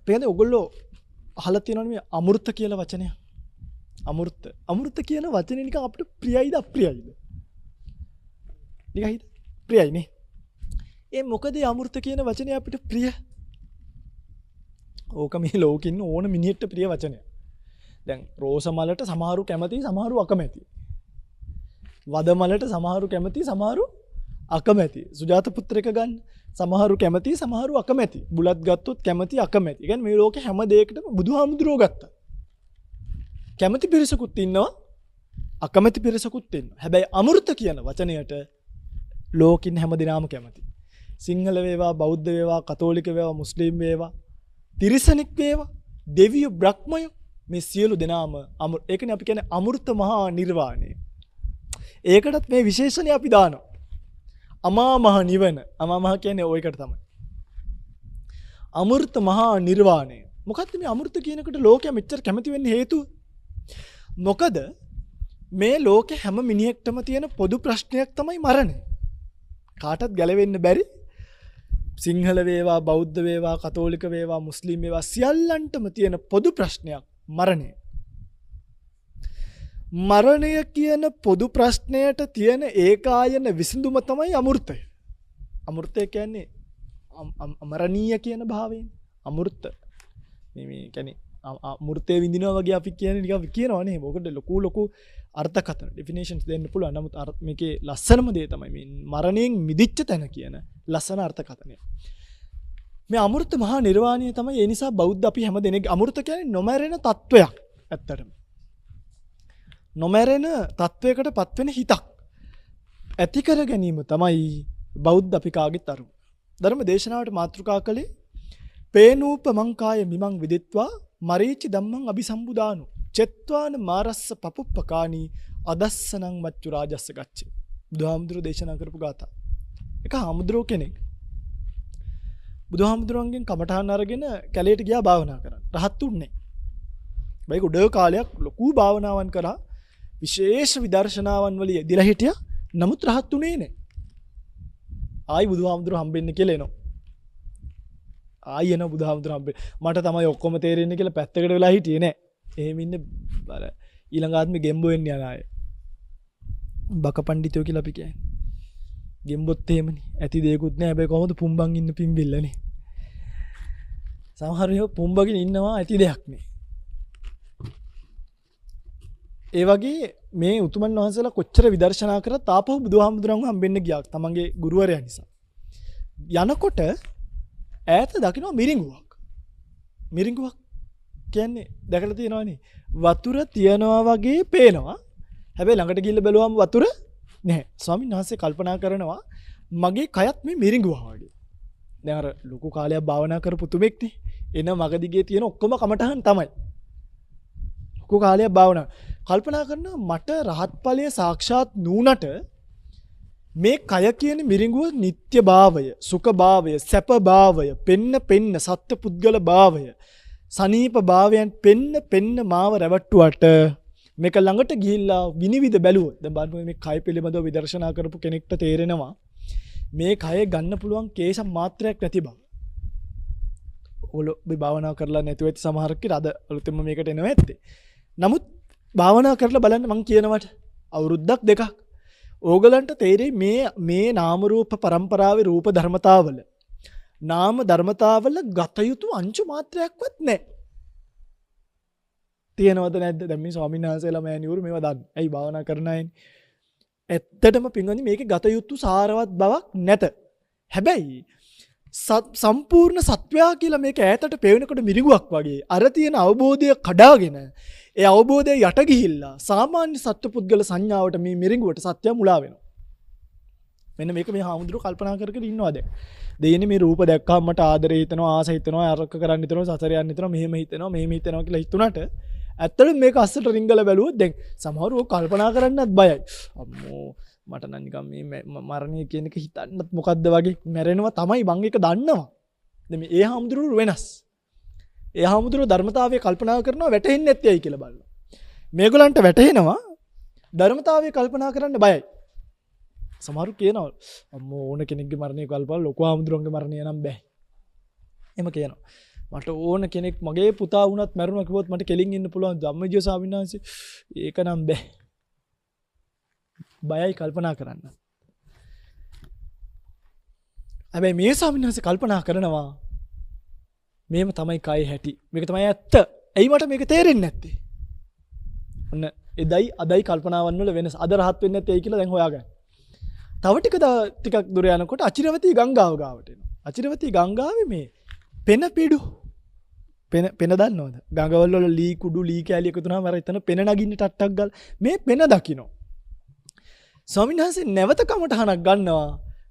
පේන්නේ ඔයගොල්ලෝ අහලා තියෙනවනේ මේ අමෘත කියලා වචනය. අමෘත කියන වචනේ නිකන් අපිට ප්‍රියයිද අප්‍රියයිද? නිකන් ප්‍රියයිනේ. ඒ මොකද අමෘත කියන වචනේ අපිට ප්‍රිය? ඕක මේ ලෝකෙ ඉන්න ඕන මිනිහෙක්ට ප්‍රිය වචනයක්. දැන් රෝස මලට සමහරු කැමති සමහරු අකමැති. වද මලට සමහරු කැමති සමහරු අකමැති. සුජාත පුත්‍රක ගන්න සමහරු කැමති සමහරු අකමැති. බුලත් ගත්තොත් කැමති අකමැති. කියන්නේ මේ ලෝකේ හැම දෙයකටම බුදුහාමුදුරුවෝ ගත්තා. කැමති පිරිසකුත් ඉන්නවා අකමැති පිරිසකුත් ඉන්නවා. හැබැයි අමෘත කියන වචනයට ලෝකින් හැම දිනම කැමති. සිංහල වේවා බෞද්ධ වේවා කතෝලික වේවා මුස්ලිම් වේවා තිරිසනෙක් වේවා දෙවියෝ බ්‍රහ්මයෝ මේ සියලු දෙනාම ඒකනේ අපි කියන්නේ අමෘත මහා නිර්වාණය. ඒකටත් මේ විශේෂණය අපි දානවා. අමා මහ නිවන. අමා මහ කියන්නේ ඔයකට තමයි. අමෘත මහා නිර්වාණය. මොකක්ද මේ අමෘත කියනකොට ලෝකයා මෙච්චර කැමති වෙන්නේ හේතුව? මොකද මේ ලෝකේ හැම මිනිහෙක්ටම තියෙන පොදු ප්‍රශ්නයක් තමයි මරණය. කාටවත් ගැලවෙන්න බැරි සිංහල වේවා බෞද්ධ වේවා කතෝලික වේවා මුස්ලිම් වේවා සියල්ලන්ටම තියෙන පොදු ප්‍රශ්නයක් මරණය. මරණය කියන පොදු ප්‍රශ්නයට තියෙන ඒකායන විසඳුම තමයි අමෘතය. අමෘතය කියන්නේ අමරණීය කියන භාවයෙන් අමෘත. මේ කියන්නේ අමෘතය විඳිනවා වගේ අපි කියන්නේ නිකන් කියනවා නේ. මොකද ලොකු අර්ථකථන ඩෙෆිනේෂන්ස් දෙන්න පුළුවන්. නමුත් මේකේ ලස්සනම දේ තමයි මේ මරණයෙන් මිදිච්ච තැන කියන ලස්සන අර්ථකථනය. මේ අමෘත මහා නිර්වාණය තමයි. ඒ නිසා බෞද්ධ අපි හැම දෙනෙක් අමෘත කියන්නේ නොමැරෙන තත්වයක්. ඇත්තටම නොමැරෙන තත්වයකට පත්වෙන හිතක් ඇති කර ගැනීම තමයි බෞද්ධ අපි කාගෙත් අරුම. ධර්ම දේශනාවට මාතෘකා කළේ පේනූපමංකාය මිමං විදිත්වා මරීචි ධම්මං අபிසම්බුදානු චෙත්වාන මාරස්ස පපුප්පකානී අදස්සනං මච්චු රාජස්ස ගච්ඡේ. බුදුහාමුදුරුවෝ දේශනා කරපු ගාථා. එක හාමුදුරුවෝ කෙනෙක් බුදුහාමුදුරුවන්ගෙන් කමඨාන් අරගෙන කැලේට ගියා භාවනා කරන්න. රහත් උන්නේ. බයි උඩ කාලයක් ලොකු භාවනාවන් කරා. විශේෂ විදර්ශනාවන් වල යෙදিলা හිටියා. නමුත් රහත් උනේ නැහැ. ආයි බුදුහාමුදුරුවෝ හම්බෙන්න කියලා එනවා. ආයි එන බුදුහාමුදුරුවෝ හම්බෙන්න. මට තමයි ඔක්කොම තේරෙන්නේ කියලා පැත්තකට වෙලා හිටියේ නෑ. එහෙම ඉන්නේ අර ඊළඟ ආත්මෙ ගෙම්බෝ වෙන්න යන අය. බක පඬිතුයෝ කියලා අපි කියන්නේ. ගෙම්බොත් එහෙමනේ. ඇති දෙයක්වත් නෑ. හැබැයි කොහොමද පුම්බන් ඉන්න පිම්බිල්ලනේ. සමහරව පුම්බගෙන ඉන්නවා ඇති දෙයක් නේ. ඒ වගේ මේ උතුමන් වහන්සේලා කොච්චර විදර්ශනා කරත් ආපහු බුදුහාමුදුරන්ව හම්බෙන්න ගියා තමන්ගේ ගුරුවරයා නිසා. යනකොට ඈත දකින්න මිරිඟුවක්. මිරිඟුවක් කියන්නේ දැකලා තියෙනවනේ. වතුර තියනවා වගේ පේනවා. හැබැයි ළඟට ගිහිල්ලා බැලුවම වතුර නැහැ. ස්වාමීන් වහන්සේ කල්පනා කරනවා මගේ කයත් මේ මිරිඟුවා වගේ. දැන් අර ලොකු කාලයක් භාවනා කරපු තුමෙක්නේ. එන මගදිගේ තියෙන ඔක්කොම කමටහන් තමයි. ලොකු කාලයක් භාවනා කල්පනා කරනවා මට රහත් ඵලය සාක්ෂාත් නුනට මේ කය කියන මිරිඟුව නිත්‍ය භාවය, සුඛ භාවය, සැප භාවය, පෙන්න සත්‍ය පුද්ගල භාවය, සනීප භාවයන් පෙන්න මාව රැවට්ටුවට මේක ළඟට ගිහිල්ලා විනිවිද බැලුවොත් දැන් බලන්න මේ කය පිළිබඳව විදර්ශනා කරපු කෙනෙක්ට තේරෙනවා මේ කය ගන්න පුළුවන් කේශ මාත්‍රයක් නැති බව. ඔය භාවනා කරලා නැතුව ඇති සමහරක් කියලා අද අලුතෙන්ම මේකට එනවා ඇත්තේ. නමුත් භාවනා කරලා බලන්න මං කියනවට අවුරුද්දක් දෙකක් ඕගලන්ට තේරෙයි මේ නාම රූප පරම්පරාවේ රූප ධර්මතාවල නාම ධර්මතාවල ගත යුතු අංශු මාත්‍රයක්වත් නැහැ. තියෙනවද නැද්ද? දැන් මේ ස්වාමීන් වහන්සේලා මෑණිවරු මේවා දන්නේ. ඇයි භාවනා කරන අයනේ. ඇත්තටම පින්වත්නි මේකේ ගත යුතු සාරවත් බවක් නැත. හැබැයි සම්පූර්ණ සත්වයා කියලා මේක ඈතට පේනකොට මිරිඟුවක් වගේ අර තියෙන අවබෝධය කඩාගෙන ඒ අවබෝධය යට ගිහිල්ලා සාමාන්‍ය සත්පුද්ගල සංඥාවට මේ මිරිඟුවට සත්‍යය මුලා වෙනවා. මෙන්න මේක මේ හාමුදුරුවෝ කල්පනා කර කර ඉන්නවා දැන්. දෙයනේ මේ රූප දැක්කම මට ආදරේ හිතෙනවා ආස හිතෙනවා අරක කරන්න හිතෙනවා සසර යන්න හිතෙනවා මෙහෙම හිතෙනවා කියලා හිතුණාට ඇත්තටම මේක අස්සට රිංගල බැලුවොත් දැන් සමහරව කල්පනා කරන්නත් බයයි. අම්මෝ මට නම් නිකන් මේ මරණය කියන එක හිතන්නත් මොකද්ද වගේ මැරෙනවා තමයි මං ඒක දන්නවා. දැන් මේ ඒ හාමුදුරුවෝ වෙනස්. ඒ හාමුදුරුවෝ ධර්මතාවය කල්පනා කරනවා වැටහෙන්නේ නැති අය කියලා බලනවා. මේගොල්ලන්ට වැටහෙනවා ධර්මතාවය කල්පනා කරන්න බයයි. සමහරු කියනවා අම්මෝ ඕන කෙනෙක්ගේ මරණය කල්පනා ලොකු හාමුදුරුවන්ගේ මරණය නම් බෑ. එහෙම කියනවා. මට ඕන කෙනෙක් මගේ පුතා වුණත් මැරුණා කිව්වොත් මට කෙලින් ඉන්න පුළුවන් ධම්මජීව ස්වාමීන් වහන්සේ. ඒක නම් බෑ. බයයි කල්පනා කරන්න. හැබැයි මේ ස්වාමීන් වහන්සේ කල්පනා කරනවා මේම තමයි කය හැටි. මේක තමයි ඇත්ත. ඇයි මට මේක තේරෙන්නේ නැත්තේ? ඔන්න එදයි අදයි කල්පනාවන් වල වෙනස. අද රහත් වෙන්නේ නැත්තේ ඇයි කියලා දැන් හොයාගන්න. තව ටිකක් දුර යනකොට අචිරවතී ගංගාව ගාවට එනවා. අචිරවතී ගංගාවේ මේ පෙන පිඩු පෙන දන්නවද? ගඟවල වල ලී කුඩු ලී කැලි එකතු වුණාම අර එතන පෙන නගින්න ටට්ටක් ගාලා මේ පෙන දකින්න. ස්වාමීන් වහන්සේ නැවත කමටහනක් ගන්නවා.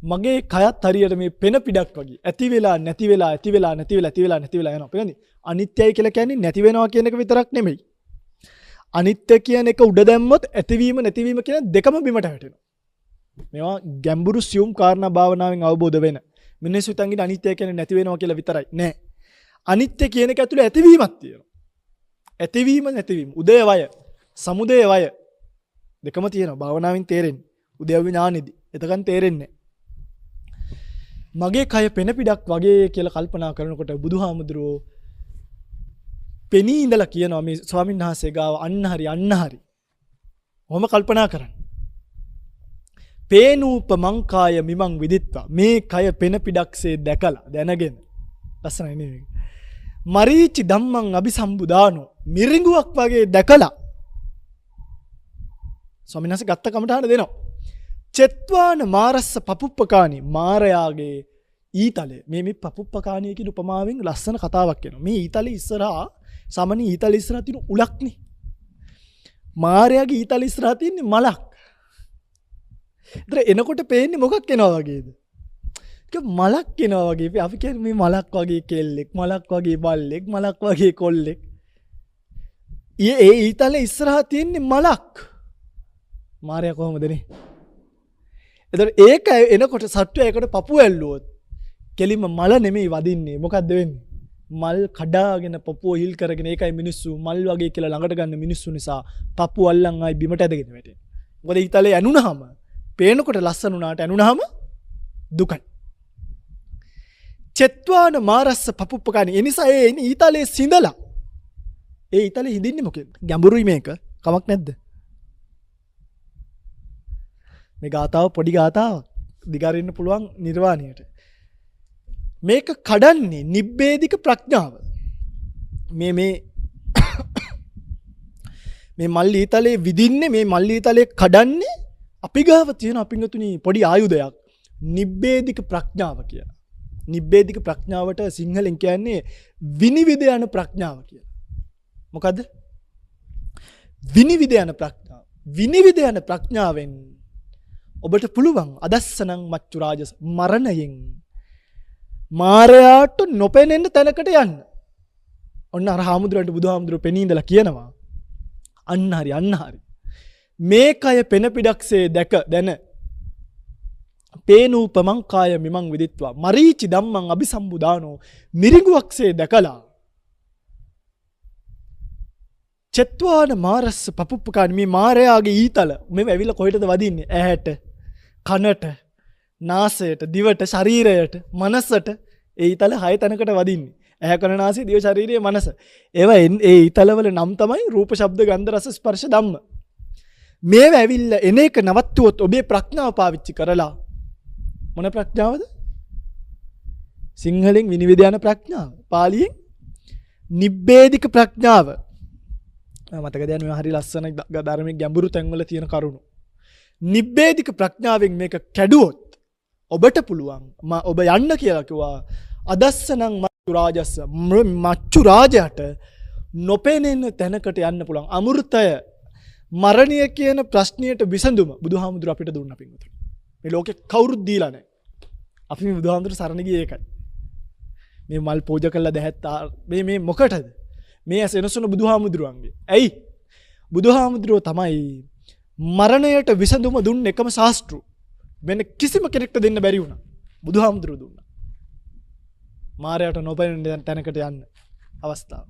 මගේ කයත් හරියට මේ පෙන පිටක් වගේ ඇති වෙලා නැති වෙලා ඇති වෙලා නැති වෙලා ඇති වෙලා නැති වෙලා යනවා. පේනද? අනිත්‍යයි කියලා කියන්නේ නැති වෙනවා කියන එක විතරක් නෙමෙයි. අනිත්‍ය කියන එක උඩ දැම්මොත් ඇතිවීම නැතිවීම කියන දෙකම බිමට වැටෙනවා. මේවා ගැඹුරු සියුම් කාරණා භාවනාවෙන් අවබෝධ වෙන. මිනිස්සු හිතන්නේ අනිත්‍ය කියන්නේ නැති වෙනවා කියලා විතරයි. නෑ. අනිත්‍ය කියන එක ඇතුලේ ඇතිවීමක් තියෙනවා. ඇතිවීම නැතිවීම. උදය වය, සමුදය වය දෙකම තියෙනවා. භාවනාවෙන් තේරෙන්නේ. උදේවි ඥානෙදි. එතකන් තේරෙන්නේ මගේ කය පෙන පිටක් වගේ කියලා කල්පනා කරනකොට බුදුහාමුදුරුවෝ පෙනී ඉඳලා කියනවා මේ ස්වාමීන් වහන්සේ ගාව අන්න හරි. ඔහොම කල්පනා කරන්න. පේනූපමංකාය මිමං විදිත්වා. මේ කය පෙන පිටක්සේ දැකලා දැනගෙන. ලස්සනයි නේ මේක. මරීචි ධම්මං අபிසම්බුදානෝ. මිරිඟුවක් වගේ දැකලා ස්වාමීන් වහන්සේ ගත්ත කමටහන දෙනවා. චෙත්වාන මාරස්ස පපුප්පකානි. මාරයාගේ ඊතලය. මේ පපුප්පකානිය කියන උපමාවෙන් ලස්සන කතාවක් කියනවා. මේ ඊතලේ ඉස්සරහා සාමාන්‍ය ඊතලේ ඉස්සරහා තියෙන උලක්නේ. මාරයාගේ ඊතලේ ඉස්සරහා තියෙන්නේ මලක්. ඒතර එනකොට පේන්නේ මොකක් එනවා වගේද? ඒක මලක් එනවා වගේ. අපි කියන්නේ මේ මලක් වගේ කෙල්ලෙක්, මලක් වගේ බල්ලෙක්, මලක් වගේ කොල්ලෙක්. ඒ ඊතලේ ඉස්සරහා තියෙන්නේ මලක්. මාරයා කොහොමද නේ? එතකොට ඒක එනකොට සත්වයකට පපුව ඇල්ලුවොත් කෙලින්ම මල නෙමෙයි වදින්නේ. මොකද්ද වෙන්නේ? මල් කඩාගෙන පපුව හිල් කරගෙන ඒකයි මිනිස්සු මල් වගේ කියලා ළඟට ගන්න මිනිස්සු නිසා පපුව අල්ලන් ආයි බිමට ඇදගෙන වැටෙනවා. මොකද ඊතලේ ඇනුනහම පේනකොට ලස්සන උනාට ඇනුනහම දුකයි. චෙත්වාන මාරස්ස පපුප්පකානි. ඒ නිසා ඒ ඊතලේ සිඳලා ඒ ඊතලේ හිඳින්නේ මොකෙන්ද? ගැඹුරුයි මේක. කමක් නැද්ද? මේ ගාතාව පොඩි ගාතාවක්. දිගාරින්න පුළුවන් නිර්වාණයට. මේක කඩන්නේ නිබ්බේධික ප්‍රඥාව. මේ මල් ඊතලේ විදින්නේ මේ මල් ඊතලේ කඩන්නේ අපි ගාව තියෙන අපින්තුනි පොඩි ආයුධයක්. නිබ්බේධික ප්‍රඥාව කියලා. නිබ්බේධික ප්‍රඥාවට සිංහලෙන් කියන්නේ විනිවිද යන ප්‍රඥාව කියලා. මොකද්ද? විනිවිද යන ප්‍රඥාව. විනිවිද යන ප්‍රඥාවෙන් ඔබට පුළුවන් අදස්සනං මච්චු රාජස මරණයෙන් මාරයාට නොපෙනෙන්න තැනකට යන්න. ඔන්න අර හාමුදුරන්ට බුදුහාමුදුරුවෝ පෙනී ඉඳලා කියනවා අන්න හරි. මේ කය පෙන පිටක්සේ දැන පේනූපමං කාය මිමං විදිත්වා. මරීචි ධම්මං අபிසම්බුදානෝ. මිරිඟුවක්සේ දැකලා චෙත්වාන මාරස්ස පපුප්පකානි. මේ මාරයාගේ ඊතල මේ ඇවිල්ලා කොහෙටද වදින්නේ? ඇහැට, කනට, නාසයට, දිවට, ශරීරයට, මනසට. ඒ ඊතල 6 තැනකට වදින්නේ. ඇහැ, කන, නාසය, දිව, ශරීරය, මනස. ඒවා ඒ ඊතලවල නම් තමයි රූප, ශබ්ද, ගන්ධ, රස, ස්පර්ශ, ධම්ම. මේව ඇවිල්ලා එන එක නවත්තුවොත් ඔබේ ප්‍රඥාව පාවිච්චි කරලා මොන ප්‍රඥාවද? සිංහලෙන් විනිවිද යන ප්‍රඥාව. පාලියෙන් නිබ්බේධික ප්‍රඥාව. මතක තියාගන්න මේ හරි ලස්සන ධර්මයේ ගැඹුරු තැන්වල තියෙන කරුණු. නිබ්බේධික ප්‍රඥාවෙන් මේක කැඩුවොත් ඔබට පුළුවන් ඔබ යන්න කියලා කිව්වා අදස්සනං මච්චු රාජස්ස. මච්චු රාජයට නොපෙනෙන තැනකට යන්න පුළුවන්. අමෘතය මරණය කියන ප්‍රශ්නයට විසඳුම බුදුහාමුදුරුවෝ අපිට දුන්නා පින්වතුනි. මේ ලෝකේ කවුරුත් දීලා නැහැ. අපි මේ බුදුහාමුදුරුවෝ සරණ ගියේ ඒකයි. මේ මල් පූජා කළා දැහැත්තා මේ මොකටද? මේ ඇස එනසුන බුදුහාමුදුරුවන්ගේ. ඇයි? බුදුහාමුදුරුවෝ තමයි මරණයට විසඳුම දුන්න එකම ශාස්ත්‍රු. වෙන කිසිම කෙනෙක්ට දෙන්න බැරි වුණා. බුදුහාමුදුරුවෝ දුන්නා. මාරයට නොපෙනෙන තැනකට යන්න අවස්ථාව.